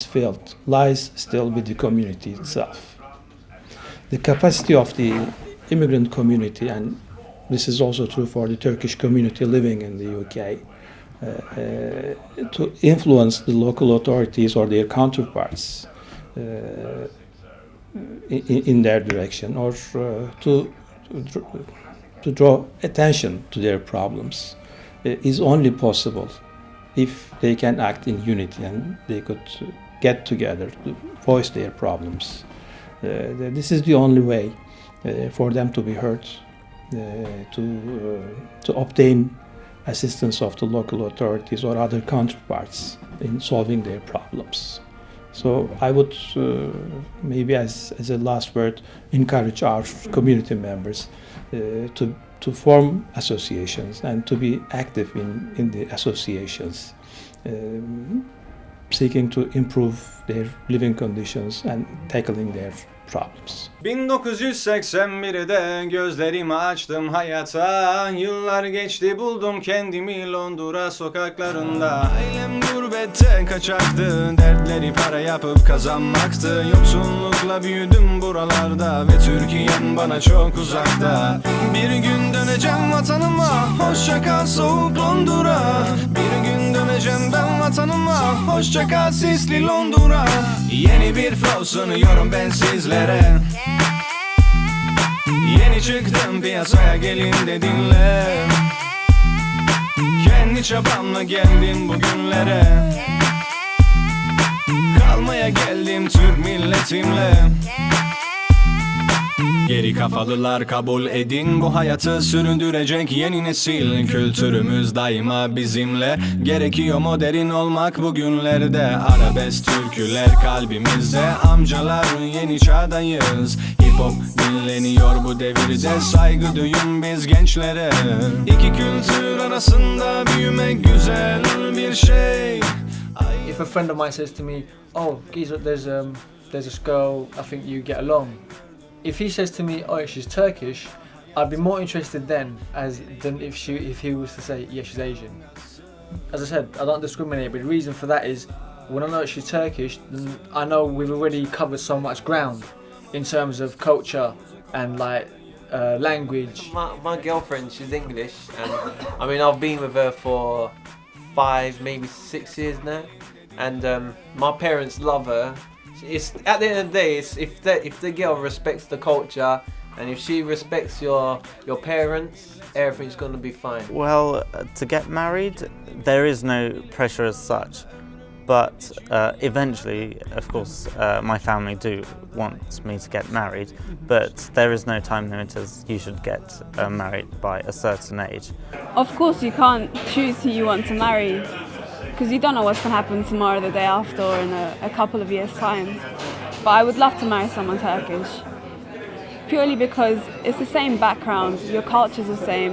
field lies still with the community itself. The capacity of the immigrant community, and this is also true for the Turkish community living in the UK, to influence the local authorities or their counterparts in their direction, or to draw attention to their problems, is only possible if they can act in unity and they could get together to voice their problems. This is the only way for them to be heard, to obtain assistance of the local authorities or other counterparts in solving their problems. So I would maybe as a last word encourage our community members to form associations and to be active in the associations, seeking to improve their living conditions and tackling their problems. 1981'de gözlerimi açtım hayata. Yıllar geçti buldum kendimi Londra sokaklarında. Ailem gurbette kaçaktı, dertleri para yapıp kazanmaktı. Yoksullukla büyüdüm buralarda ve Türkiye'm bana çok uzakta. Bir gün döneceğim vatanıma, hoşça kal soğuk Londra. Bir gün döneceğim ben vatanıma, hoşça kal sisli Londra. Yeni bir flow sunuyorum ben sizlere. Yeni çıktım piyasaya gelin de dinle. Kendi çabamla geldim bugünlere. Kalmaya geldim Türk milletimle. Geri kafalılar kabul edin, bu hayatı sürdürecek yeni nesil. Kültürümüz daima bizimle, gerekiyor modern olmak bugünlerde. Arabesk türküler kalbimizde, amcalar yeni çağdayız. Hip hop dinleniyor bu devirde, saygı duyun biz gençlere. İki kültür arasında büyümek güzel bir şey. If a friend of mine says to me, "Oh, Giza, there's this girl, I think you get along." If he says to me, "Oh, she's Turkish," I'd be more interested then than if he was to say, "Yeah, she's Asian." As I said, I don't discriminate, but the reason for that is when I know she's Turkish, then I know we've already covered so much ground in terms of culture and language. My girlfriend, she's English, and I mean I've been with her for 5, maybe 6 years now, and my parents love her. It's at the end of the day, it's if the girl respects the culture and if she respects your parents, everything's going to be fine. Well, to get married, there is no pressure as such, but eventually, of course, my family do want me to get married, but there is no time limit as you should get married by a certain age. Of course, you can't choose who you want to marry, because you don't know what's going to happen tomorrow, the day after, or in a couple of years' time. But I would love to marry someone Turkish, purely because it's the same background, your culture's the same,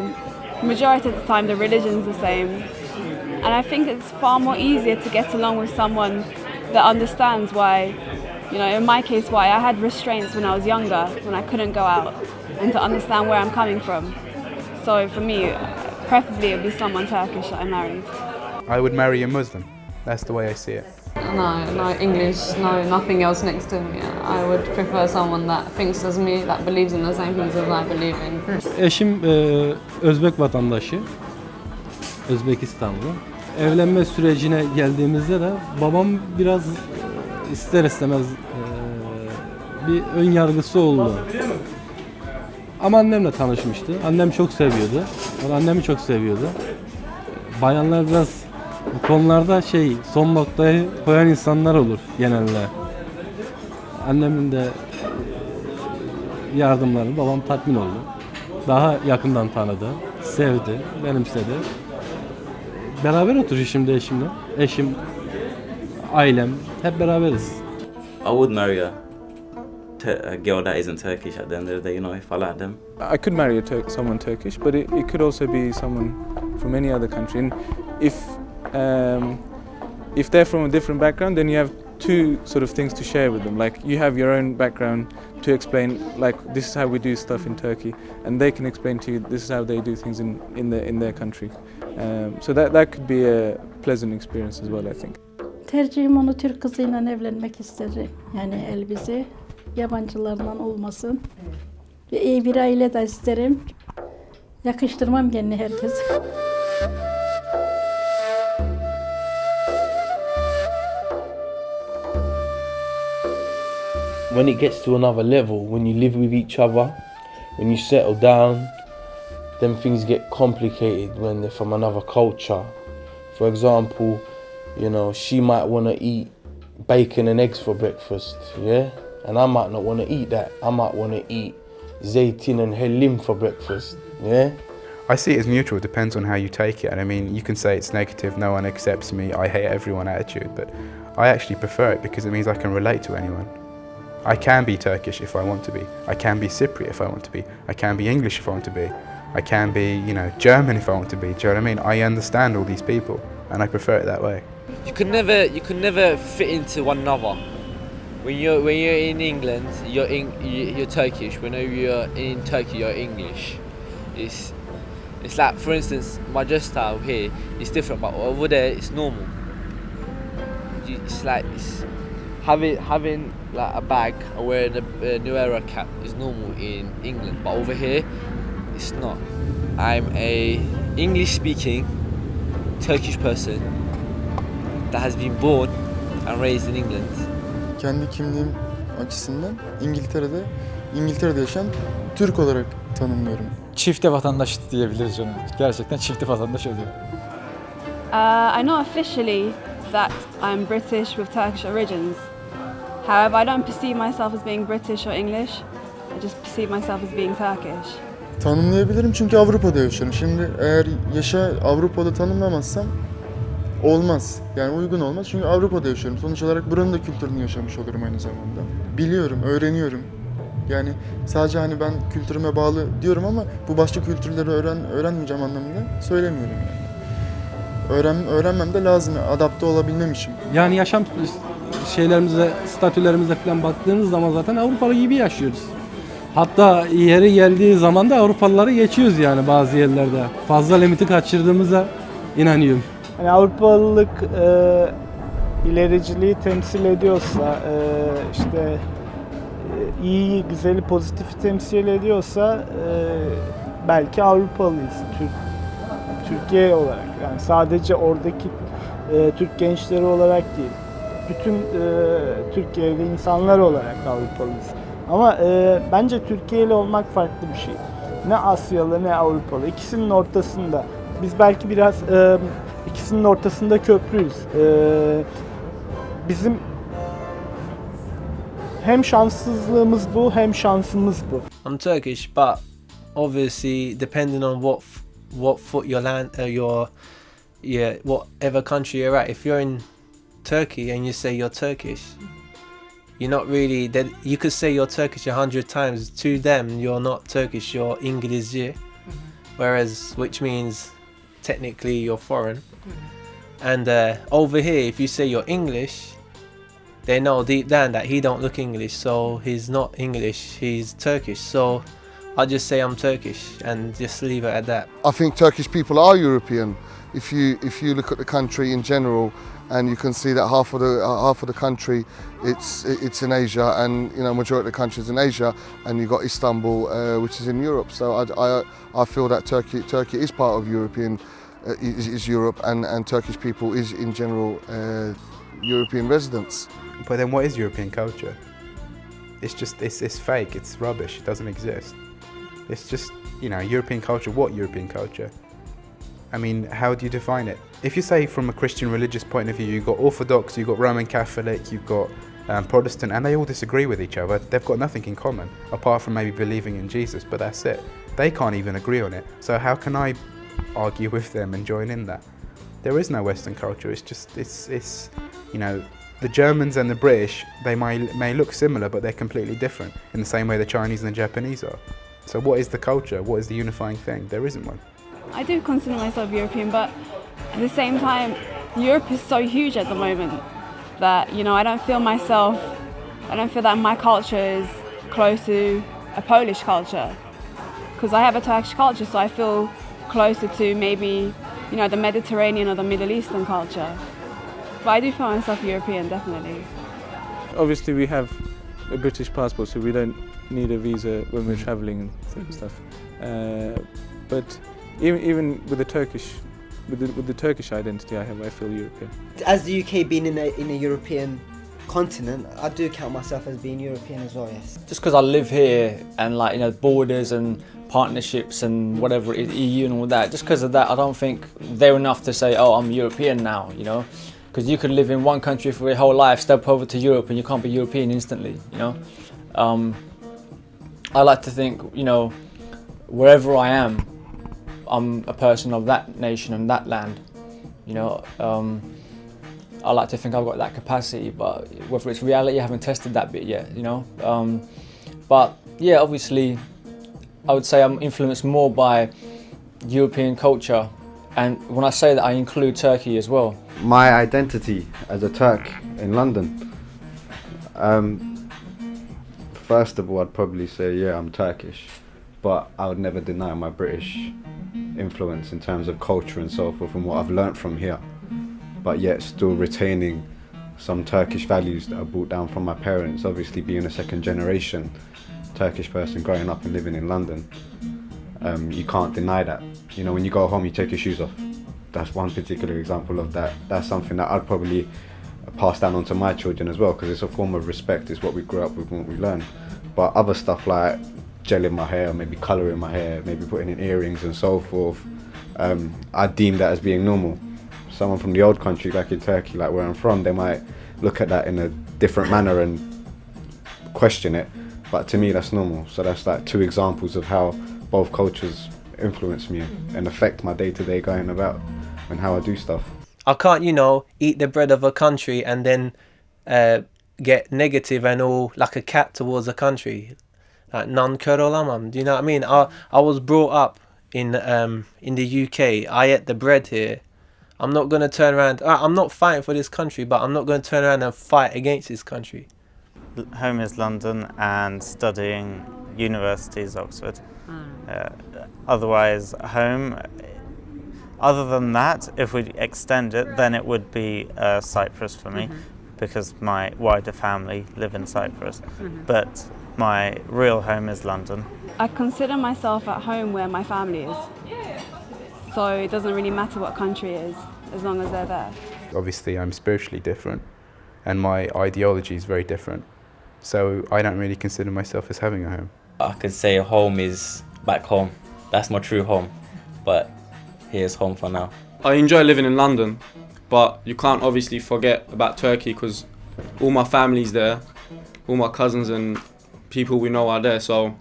majority of the time the religion's the same, and I think it's far more easier to get along with someone that understands why, in my case, why I had restraints when I was younger, when I couldn't go out, and to understand where I'm coming from. So for me, preferably it would be someone Turkish that I married. I would marry a Muslim. That's the way I see it. No English, nothing else next to me. I would prefer someone that thinks as me, that believes in the same things as I believe in. Eşim Özbek vatandaşı, Özbekistanlı. Evlenme sürecine geldiğimizde de babam biraz ister istemez bir ön yargısı oldu. Ama annemle tanışmıştı. Annem çok seviyordu. O da annemi çok seviyordu. Bayanlar biraz bu konularda son noktayı koyan insanlar olur genelde. Annemin de yardımları babam tatmin oldu. Daha yakından tanıdı, sevdi, benimsedi. Beraber oturuyor şimdi eşimle. Eşim, ailem hep beraberiz. I would marry a girl that isn't Turkish at the end of the day, if I like them. I could marry someone Turkish, but it could also be someone from any other country. And if they're from a different background, then you have two sort of things to share with them. Like you have your own background to explain, like this is how we do stuff in Turkey, and they can explain to you this is how they do things in their country. So that could be a pleasant experience as well, I think. Tercihim onu Türk kızıyla evlenmek isterim. Yani elbize yabancılardan olmasın. Ve iyi bir aile de isterim. Yakıştırmam kendini herkese. When it gets to another level, when you live with each other, when you settle down, then things get complicated when they're from another culture. For example, you know, she might want to eat bacon and eggs for breakfast, yeah? And I might not want to eat that. I might want to eat zeytin and hellim for breakfast, yeah? I see it as mutual, it depends on how you take it. And I mean, you can say it's negative, no one accepts me, I hate everyone attitude, but I actually prefer it because it means I can relate to anyone. I can be Turkish if I want to be. I can be Cypriot if I want to be. I can be English if I want to be. I can be, you know, German if I want to be. Do you know what I mean? I understand all these people and I prefer it that way. You can never fit into one another. When you're in England, you're Turkish. Whenever you're in Turkey, you're English. It's like, for instance, my dress style here is different, but over there it's normal. It's like having like a bag or wearing a New Era cap is normal in England, but over here it's not. I'm a English-speaking Turkish person that has been born and raised in England. Kendi kimliğim açısından İngiltere'de yaşayan Türk olarak tanımlıyorum. Çifte vatandaş diyebiliriz ona. Gerçekten çifte vatandaş oluyor. I know officially that I'm British with Turkish origins. However, I don't perceive myself as being British or English. I just perceive myself as being Turkish. Tanımlayabilirim çünkü Avrupa'da yaşıyorum. Şimdi eğer Avrupa'da tanımlamazsam olmaz. Yani uygun olmaz çünkü Avrupa'da yaşıyorum. Sonuç olarak buranın da kültürünü yaşamış olurum aynı zamanda. Biliyorum, öğreniyorum. Yani sadece hani ben kültürüme bağlı diyorum ama bu başka kültürleri öğrenmeyeceğim anlamında söylemiyorum yani. Öğrenmem de lazım, adapte olabilmem için. Yani yaşam şeylerimize, statülerimize falan baktığınız zaman zaten Avrupalı gibi yaşıyoruz. Hatta yeri geldiği zaman da Avrupalıları geçiyoruz yani bazı yerlerde. Fazla limiti kaçırdığımıza inanıyorum. Yani Avrupalılık ilericiliği temsil ediyorsa, işte iyi, güzeli, pozitifi temsil ediyorsa belki Avrupalıyız Türkiye olarak. Yani sadece oradaki Türk gençleri olarak değil, bütün Türkiye'li insanlar olarak Avrupalıyız. Ama bence Türkiye'li olmak farklı bir şey. Ne Asyalı ne Avrupalı, ikisinin ortasında. Biz belki biraz ikisinin ortasında köprüyüz. Bizim hem şanssızlığımız bu hem şansımız bu. I'm Turkish, but obviously depending on what foot your land, whatever country you're at. If you're in Turkey and you say you're Turkish, you're not really. You could say you're Turkish 100 times. To them, you're not Turkish. You're İngilizce, which means technically you're foreign. And over here, if you say you're English, they know deep down that he don't look English, so he's not English, he's Turkish. So I just say I'm Turkish and just leave it at that. I think Turkish people are European. If you look at the country in general, and you can see that half of the country it's in Asia, and you know majority of the countries in Asia, and you've got Istanbul, which is in Europe. So I feel that Turkey is part of European. Is Europe, and Turkish people is in general European residents. But then what is European culture? It's fake, it's rubbish, it doesn't exist. It's just, you know, European culture. What European culture? I mean, how do you define it? If you say from a Christian religious point of view, you've got Orthodox, you've got Roman Catholic, you've got Protestant, and they all disagree with each other. They've got nothing in common, apart from maybe believing in Jesus, but that's it. They can't even agree on it. So how can I argue with them and join in that? There is no Western culture. It's you know, the Germans and the British, they may look similar, but they're completely different in the same way the Chinese and the Japanese are. So what is the culture? What is the unifying thing? There isn't one. I do consider myself European, but at the same time, Europe is so huge at the moment that, you know, I don't feel that my culture is close to a Polish culture, because I have a Turkish culture, so I feel closer to maybe, you know, the Mediterranean or the Middle Eastern culture. But I do feel myself European, definitely. Obviously, we have a British passport, so we don't need a visa when we're travelling and stuff. But even with the Turkish identity I have, I feel European. As the UK being in a European continent, I do count myself as being European as well, yes. Just because I live here and like, you know, borders and partnerships and whatever it is, EU and all that, just because of that, I don't think they're enough to say, oh, I'm European now, you know? Because you could live in one country for your whole life, step over to Europe and you can't be European instantly, you know? I like to think, you know, wherever I am, I'm a person of that nation and that land, you know? I like to think I've got that capacity, but whether it's reality, I haven't tested that bit yet, you know? But yeah, obviously, I would say I'm influenced more by European culture. And when I say that, I include Turkey as well. My identity as a Turk in London. First of all, I'd probably say, yeah, I'm Turkish, but I would never deny my British influence in terms of culture and so forth and what I've learnt from here, but yet still retaining some Turkish values that are brought down from my parents. Obviously, being a second generation Turkish person growing up and living in London, you can't deny that. You know, when you go home, you take your shoes off. That's one particular example of that. That's something that I'd probably pass down onto my children as well, because it's a form of respect. It's what we grew up with and what we learn. But other stuff like gelling my hair, maybe colouring my hair, maybe putting in earrings and so forth, I deem that as being normal. Someone from the old country, like in Turkey, like where I'm from, they might look at that in a different manner and question it. But to me, that's normal. So that's like two examples of how both cultures influence me and affect my day-to-day going about and how I do stuff. I can't, you know, eat the bread of a country and then get negative and all like a cat towards a country. Like nankör olamam. Do you know what I mean? I was brought up in the UK. I ate the bread here. I'm not going to turn around. I'm not fighting for this country, but I'm not going to turn around and fight against this country. Home is London and studying university is Oxford. Otherwise, home. Other than that, if we extend it, then it would be Cyprus for me, because my wider family live in Cyprus. But my real home is London. I consider myself at home where my family is. So it doesn't really matter what country it is, as long as they're there. Obviously, I'm spiritually different, and my ideology is very different. So I don't really consider myself as having a home. I could say home is back home. That's my true home. But here's home for now. I enjoy living in London, but you can't obviously forget about Turkey because all my family's there, all my cousins and people we know are there, so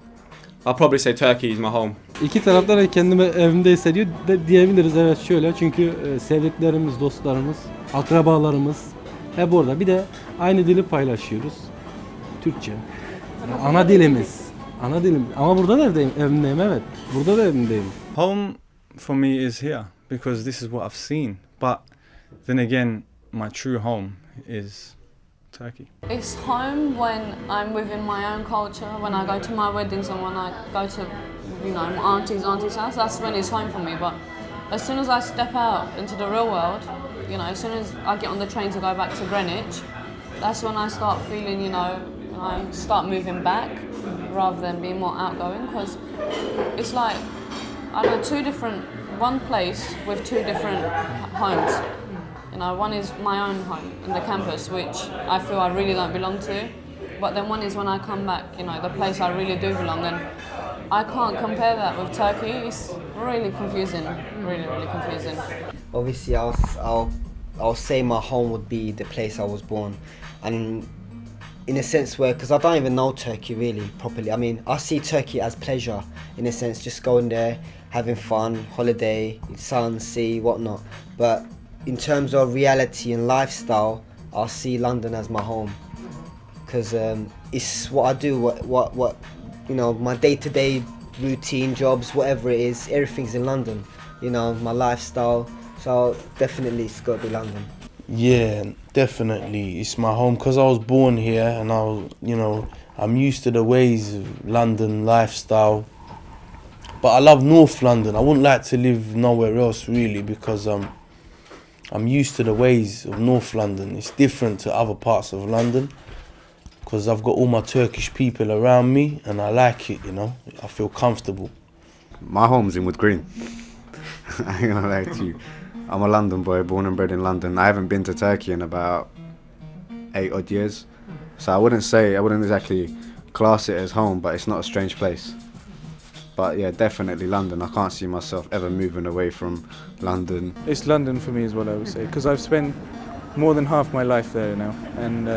I'll probably say Turkey is my home. İki taraftan da kendimi evimde hissediyor diyebiliriz, evet, şöyle, çünkü sevdiklerimiz, dostlarımız, akrabalarımız hep orada. Bir de aynı dili paylaşıyoruz. Türkçe. Yani ana dilimiz. Ana dilim. Ama burada da evimdeyim, evet. Burada da evimdeyim. Home for me is here because this is what I've seen. But then again, my true home is Turkey. It's home when I'm within my own culture, when I go to my weddings and when I go to, you know, my auntie's house, that's when it's home for me. But as soon as I step out into the real world, you know, as soon as I get on the train to go back to Greenwich, that's when I start feeling, you know, I start moving back rather than being more outgoing, because it's like, I know one place with two different homes. You know, one is my own home in the campus, which I feel I really don't belong to. But then one is when I come back, you know, the place I really do belong. And I can't compare that with Turkey. It's really confusing, really, really confusing. Obviously, I'll say my home would be the place I was born. And in a sense where, because I don't even know Turkey really properly. I mean, I see Turkey as pleasure, in a sense, just going there, having fun, holiday, sun, sea, whatnot. But in terms of reality and lifestyle, I'll see London as my home. Because it's what I do, what you know, my day-to-day routine, jobs, whatever it is, everything's in London. You know, my lifestyle. So definitely it's got to be London. Yeah, definitely. It's my home because I was born here and I'm used to the ways of London lifestyle. But I love North London. I wouldn't like to live nowhere else really because I'm used to the ways of North London. It's different to other parts of London because I've got all my Turkish people around me and I like it, you know. I feel comfortable. My home's in Wood Green. I ain't gonna lie to you. I'm a London boy, born and bred in London. I haven't been to Turkey in about 8 odd years. So I wouldn't exactly class it as home, but it's not a strange place. But yeah, definitely London. I can't see myself ever moving away from London. It's London for me is what I would say, because I've spent more than half my life there now. And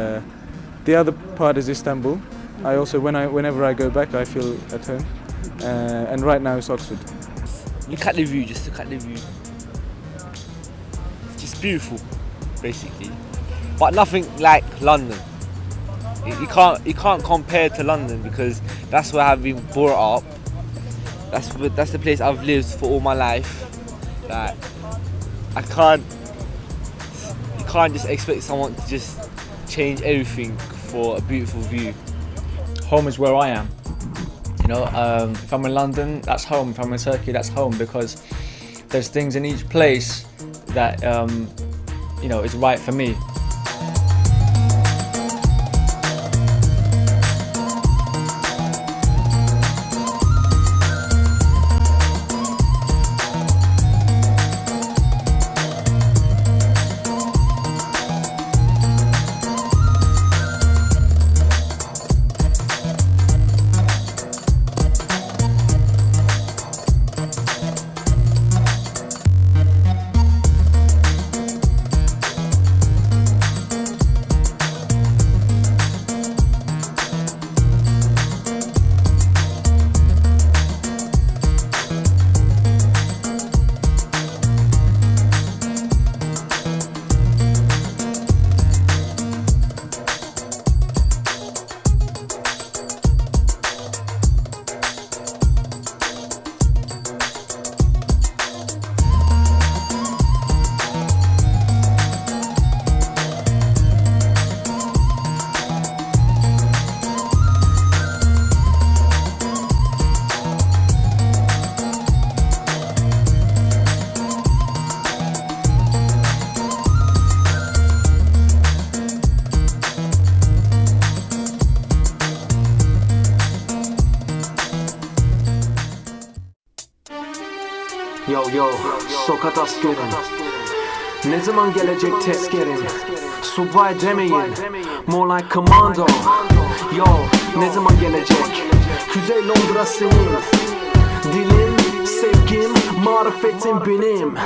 the other part is Istanbul. I also, whenever I go back, I feel at home. And right now it's Oxford. Look at the view, just look at the view. It's just beautiful, basically. But nothing like London. You can't compare to London because that's where I've been brought up. That's the place I've lived for all my life. Like, you can't just expect someone to just change everything for a beautiful view. Home is where I am. You know, if I'm in London, that's home. If I'm in Turkey, that's home, because there's things in each place that you know, is right for me. Yo, sokak askerim. Ne zaman gelecek tezkerin? Subay demeyin, more like commando. Yo, ne zaman gelecek? Kuzey Londra senin. Dilim, sevgim, marifetim benim.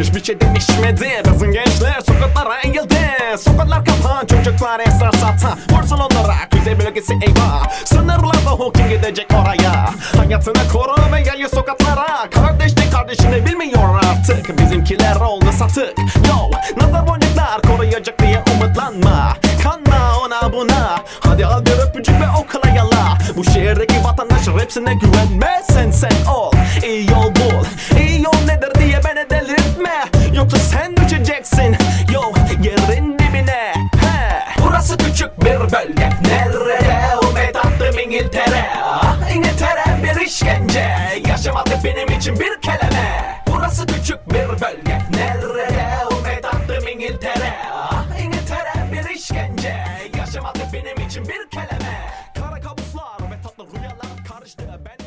Hiçbir şey değişmedi. Bizim gençler sokaklara eğildi. Sokaklar kapan, çocuklar esrar satan. Vursun onlara, kuzey bölgesi eyvah. Sınırlarda Hawking gidecek oraya. Hayatını koru ve gel sokaklara. Kardeş de kardeşini bilmiyor artık. Bizimkiler oldu satık. Yo, nazar boncuklar koruyacak diye umutlanma. Kanma ona buna. Hadi al bir öpücük ve okula yala. Bu şehirdeki vatandaş hepsine güvenme. Sen ol, iyi yol bul. İyi yol nedir diye beni delirtme. Yoksa sen düşeceksin, yo, yerin dibine. Burası küçük bir bölge. Nerede tatlım İngiltere? İngiltere bir işkence. Yaşamak benim için bir kelime. Burası küçük bir bölge. Nerede tatlım İngiltere? İngiltere bir işkence. Yaşamak benim için bir kelime. Kara kabuslar ve tatlı rüyalar karıştı. Ben